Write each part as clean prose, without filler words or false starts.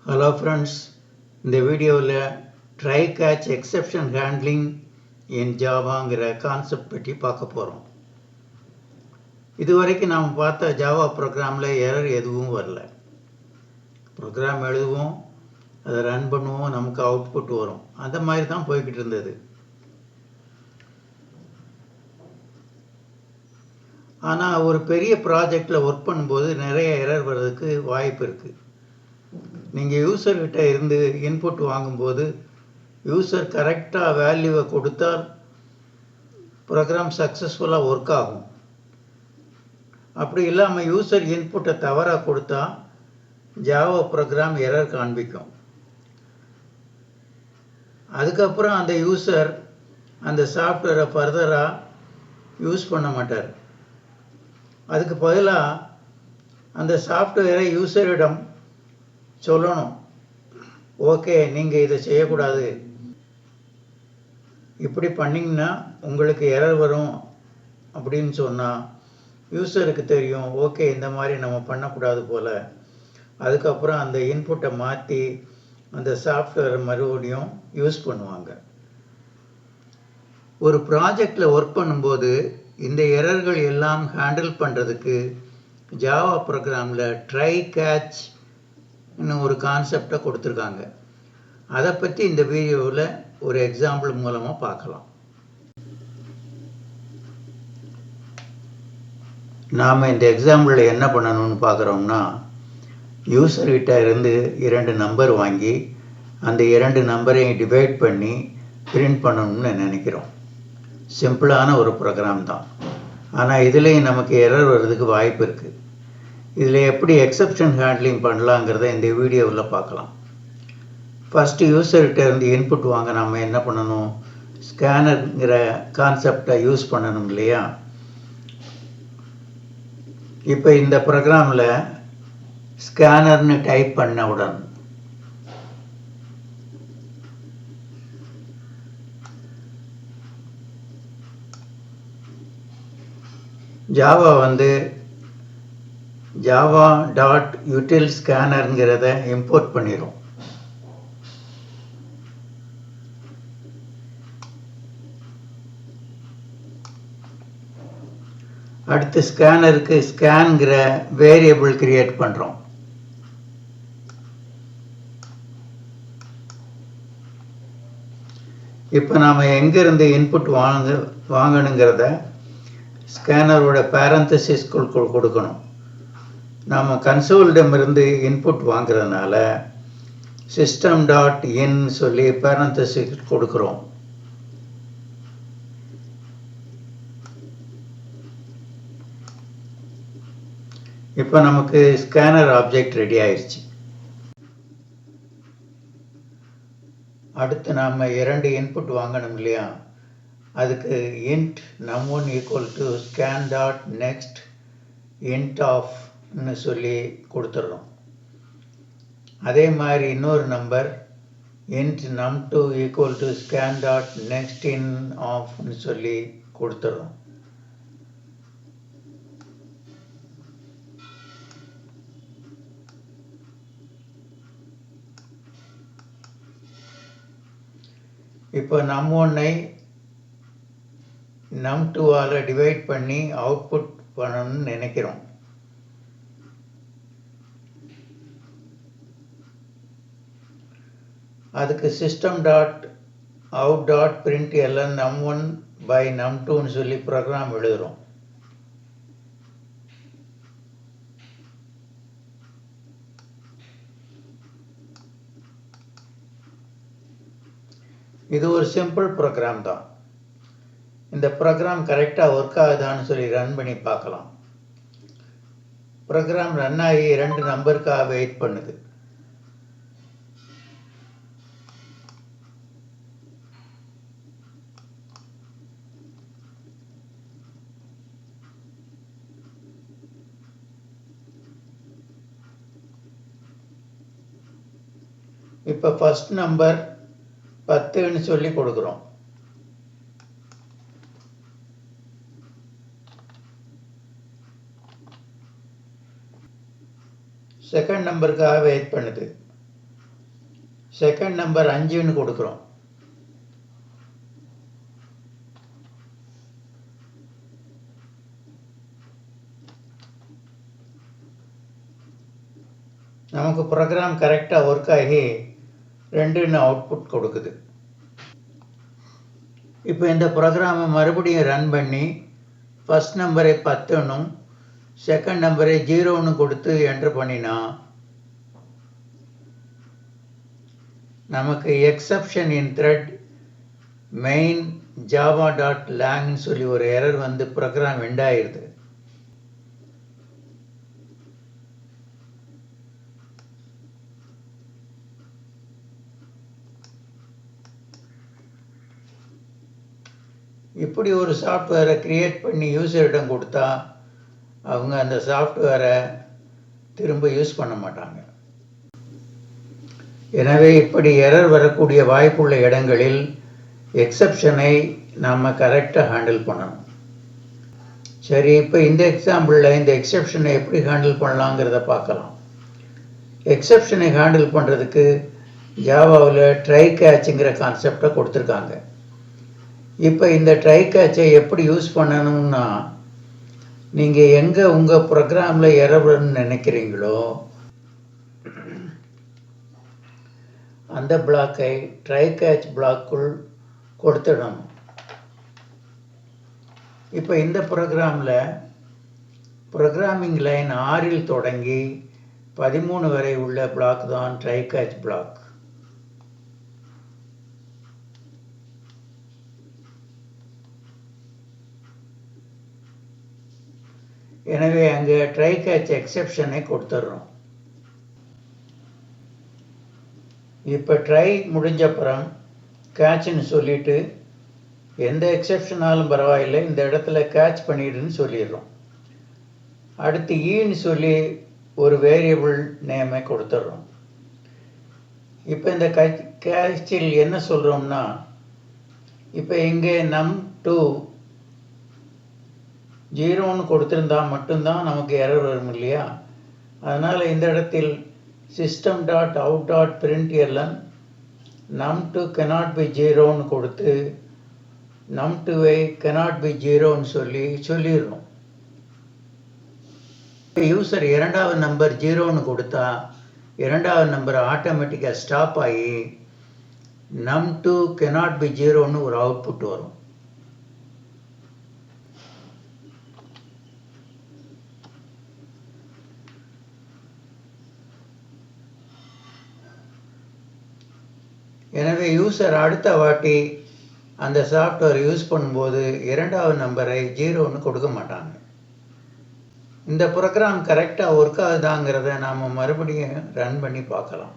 Hello friends, இந்த வீடியோவில் try catch exception handling இன் ஜாவாங்கிற concept பற்றி பார்க்க போகிறோம். இதுவரைக்கும் நாம் பார்த்த ஜாவா ப்ரோக்ராமில் எரர் எதுவும் வரல. ப்ரோக்ராம் எழுதுவோம், அதை ரன் பண்ணுவோம், நமக்கு அவுட்புட் வரும். அந்த மாதிரி தான் போய்கிட்டு இருந்தது. ஆனால் ஒரு பெரிய ப்ராஜெக்டில் ஒர்க் பண்ணும்போது நிறைய எரர் வர்றதுக்கு வாய்ப்பு இருக்குது. நீங்கள் யூசர்கிட்ட இருந்து இன்புட் வாங்கும்போது யூசர் கரெக்டாக வேல்யூவை கொடுத்தால் ப்ரோக்ராம் சக்ஸஸ்ஃபுல்லாக ஒர்க் ஆகும். அப்படி இல்லாமல் யூசர் இன்புட்டை தவறாக கொடுத்தா ஜாவா ப்ரோக்ராம் எரர் காண்பிக்கும். அதுக்கப்புறம் அந்த யூசர் அந்த சாஃப்ட்வேரை ஃபர்தராக யூஸ் பண்ண மாட்டார். அதுக்கு பதிலாக அந்த சாஃப்ட்வேரை யூசரிடம் சொல்லணும், ஓகே நீங்கள் இதை செய்யக்கூடாது, இப்படி பண்ணிங்கன்னா உங்களுக்கு எரர் வரும் அப்படின்னு சொன்னால் யூசருக்கு தெரியும், ஓகே இந்த மாதிரி நம்ம பண்ணக்கூடாது போல். அதுக்கப்புறம் அந்த இன்புட்டை மாற்றி அந்த சாஃப்ட்வேரை மறுபடியும் யூஸ் பண்ணுவாங்க. ஒரு ப்ராஜெக்டில் ஒர்க் பண்ணும்போது இந்த எரர்கள் எல்லாம் ஹேண்டில் பண்ணுறதுக்கு ஜாவா ப்ரோக்ராமில் ட்ரை கேட்ச் இன்னும் ஒரு கான்செப்டை கொடுத்துருக்காங்க. அதை பற்றி இந்த வீடியோவில் ஒரு எக்ஸாம்பிள் மூலமாக பார்க்கலாம். நாம் இந்த எக்ஸாம்பிளில் என்ன பண்ணணும்னு பார்க்குறோம்னா, யூசர்கிட்ட இருந்து 2 நம்பர் வாங்கி அந்த 2 நம்பரையும் டிவைட் பண்ணி பிரிண்ட் பண்ணணும்னு நினைக்கிறோம். சிம்பிளான ஒரு ப்ரோக்ராம் தான். ஆனால் இதுலேயும் நமக்கு எரர் வர்றதுக்கு வாய்ப்பு இருக்குது. இதில் எப்படி எக்ஸெப்ஷன் ஹேண்ட்லிங் பண்ணலாங்கிறத இந்த வீடியோவில் பார்க்கலாம். ஃபஸ்ட்டு யூசர்கிட்ட இருந்து இன்புட் வாங்க நம்ம என்ன பண்ணணும், ஸ்கேனருங்கிற கான்செப்டை யூஸ் பண்ணணும் இல்லையா. இப்போ இந்த ப்ரோக்ராமில் ஸ்கேனர்னு டைப் பண்ணவுடன் ஜாவா java.util ஸ்கேனருங்கிறத இம்போர்ட் பண்ணிடும். அடுத்து ஸ்கேனருக்கு ஸ்கேன்கிற வேரியபிள் கிரியேட் பண்ணுறோம். இப்போ நாம் எங்கேருந்து இன்புட் வாங்கணுங்கிறத ஸ்கேனரோட பேரந்தசிஸ்குள் கொடுக்கணும். நாம் கன்சோலிடமிருந்து இன்புட் வாங்குறதுனால system.in சொல்லி பேரந்தசிஸ் கொடுக்குறோம். இப்போ நமக்கு ஸ்கேனர் ஆப்ஜெக்ட் ரெடி ஆயிடுச்சு. அடுத்து நாம் 2 இன்புட் வாங்கணும் இல்லையா. அதுக்கு int num1 equal to scan.next int of சொல்லி கொடுத்துட்றோம். அதே மாதிரி இன்னொரு number int num2 equal to scan.next in of சொல்லி கொடுத்துட்றோம். இப்போ num1ஐ num2ஆல் டிவைட் பண்ணி அவுட்புட் பண்ணணும்னு நினைக்கிறோம். அதுக்கு system.out.println num1 by num2 சொல்லி ப்ரோக்ராம் எழுதுகிறோம். இது ஒரு சிம்பிள் ப்ரோக்ராம் தான். இந்த ப்ரோக்ராம் கரெக்டாக ஒர்க் ஆகுதான்னு சொல்லி ரன் பண்ணி பார்க்கலாம். ப்ரோக்ராம் ரன் ஆகி 2 நம்பருக்காக வெயிட் பண்ணுது. இப்போ ஃபர்ஸ்ட் நம்பர் 10ன்னு சொல்லி கொடுக்குறோம். செகண்ட் நம்பருக்காக வெயிட் பண்ணுது. செகண்ட் நம்பர் 5ன்னு கொடுக்குறோம். நமக்கு ப்ரோக்ராம் கரெக்டாக ஒர்க் ஆகி 2ன்னு அவுட்புட் கொடுக்குது. இப்போ இந்த ப்ரோக்ராமை மறுபடியும் ரன் பண்ணி ஃபஸ்ட் நம்பரை 10ன்னும் செகண்ட் நம்பரை 0ன்னு கொடுத்து என்ட்ரு பண்ணினா நமக்கு எக்ஸப்ஷன் இன் த்ரெட் மெயின் java.langன்னு சொல்லி ஒரு எரர் வந்து ப்ரோக்ராம் எண்ட் ஆயிடுது. இப்படி ஒரு சாஃப்ட்வேரை கிரியேட் பண்ணி யூசரிடம் கொடுத்தா அவங்க அந்த சாஃப்ட்வேரை திரும்ப யூஸ் பண்ண மாட்டாங்க. எனவே இப்படி எரர் வரக்கூடிய வாய்ப்புள்ள இடங்களில் எக்ஸப்ஷனை நாம் கரெக்டாக ஹேண்டில் பண்ணணும். சரி, இப்போ இந்த எக்ஸாம்பிளில் இந்த எக்ஸப்ஷனை எப்படி ஹேண்டில் பண்ணலாங்கிறத பார்க்கலாம். எக்ஸப்ஷனை ஹேண்டில் பண்ணுறதுக்கு ஜாவாவில் ட்ரை கேட்சுங்கிற கான்செப்டை கொடுத்துருக்காங்க. இப்போ இந்த ட்ரை கேட்சை எப்படி யூஸ் பண்ணணும்னா, நீங்கள் எங்கே உங்கள் ப்ரோக்ராமில் எரர்னு நினைக்கிறீங்களோ அந்த பிளாக்கை ட்ரை கேட்ச் பிளாக்குள் கொடுத்துடணும். இப்போ இந்த ப்ரோக்ராமில் ப்ரோக்ராமிங் லைன் 6ல் தொடங்கி 13 வரை உள்ள பிளாக் தான் ட்ரை கேட்ச் பிளாக். எனவே அங்கே ட்ரை கேட்ச் எக்ஸெப்ஷனை கொடுத்துட்றோம். இப்போ ட்ரை முடிஞ்சப்புறம் கேட்ச்னு சொல்லிட்டு எந்த எக்ஸெப்ஷனாலும் பரவாயில்லை, இந்த இடத்துல கேட்ச் பண்ணிடுன்னு சொல்லிடுறோம். அடுத்து ஈன்னு சொல்லி ஒரு வேரியபிள் நேமை கொடுத்துட்றோம். இப்போ இந்த கேட்சில் என்ன சொல்கிறோம்னா, இப்போ இங்கே num2 0ன்னு கொடுத்துருந்தா மட்டும்தான் நமக்கு எரர் வரும் இல்லையா? அதனால் இந்த இடத்தில் system.out.println num2 cannot be 0ன்னு கொடுத்து num2ஐ cannot be 0ன்னு சொல்லிடுறோம். யூசர் 2வது நம்பர் 0ன்னு கொடுத்தா 2வது நம்பர் ஆட்டோமேட்டிக்காக ஸ்டாப் ஆகி num2 cannot be 0ன்னு ஒரு அவுட்புட் வரும். எனவே யூசர் அடுத்த வாட்டி அந்த சாஃப்ட்வேர் யூஸ் பண்ணும்போது 2வது நம்பரை 0ன்னு கொடுக்க மாட்டாங்க. இந்த ப்ரோக்ராம் கரெக்டாக ஒர்க் ஆகுதாங்கிறத நாம் மறுபடியும் ரன் பண்ணி பார்க்கலாம்.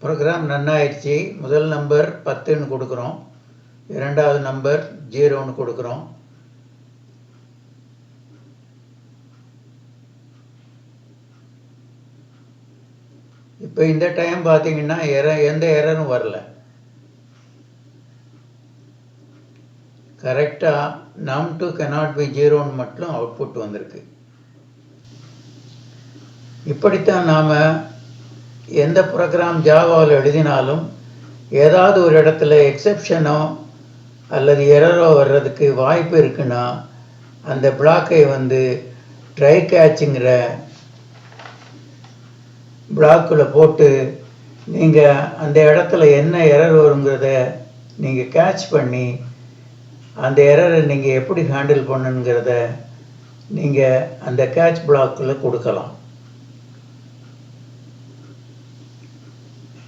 ப்ரோக்ராம் ரன் ஆயிடுச்சு. முதல் நம்பர் 10ன்னு கொடுக்குறோம், 2வது நம்பர் 0ன்னு கொடுக்குறோம். இப்போ இந்த டைம் பார்த்தீங்கன்னா எந்த எரரும் வரல. கரெக்டாக num2 cannot be 0ன்னு மட்டும் அவுட்புட் வந்திருக்கு. இப்படித்தான் நாம் எந்த ப்ரோக்ராம் ஜாவாவில் எழுதினாலும் ஏதாவது ஒரு இடத்துல எக்ஸெப்ஷனோ அல்லது எரரோ வர்றதுக்கு வாய்ப்பு இருக்குன்னா அந்த பிளாக்கை வந்து ட்ரை கேட்சுங்கிற பிளாக்குள்ள போட்டு நீங்கள் அந்த இடத்துல என்ன எரர் வருங்கிறத நீங்கள் கேட்ச் பண்ணி அந்த எரரை நீங்கள் எப்படி ஹேண்டில் பண்ணுங்கிறத நீங்கள் அந்த கேட்ச் பிளாக்குள்ள கொடுக்கலாம்.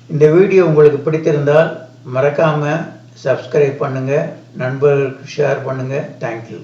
இந்த வீடியோ உங்களுக்கு பிடித்திருந்தால் மறக்காமல் சப்ஸ்கிரைப் பண்ணுங்கள், நண்பர்களுக்கு ஷேர் பண்ணுங்கள். தேங்க்யூ.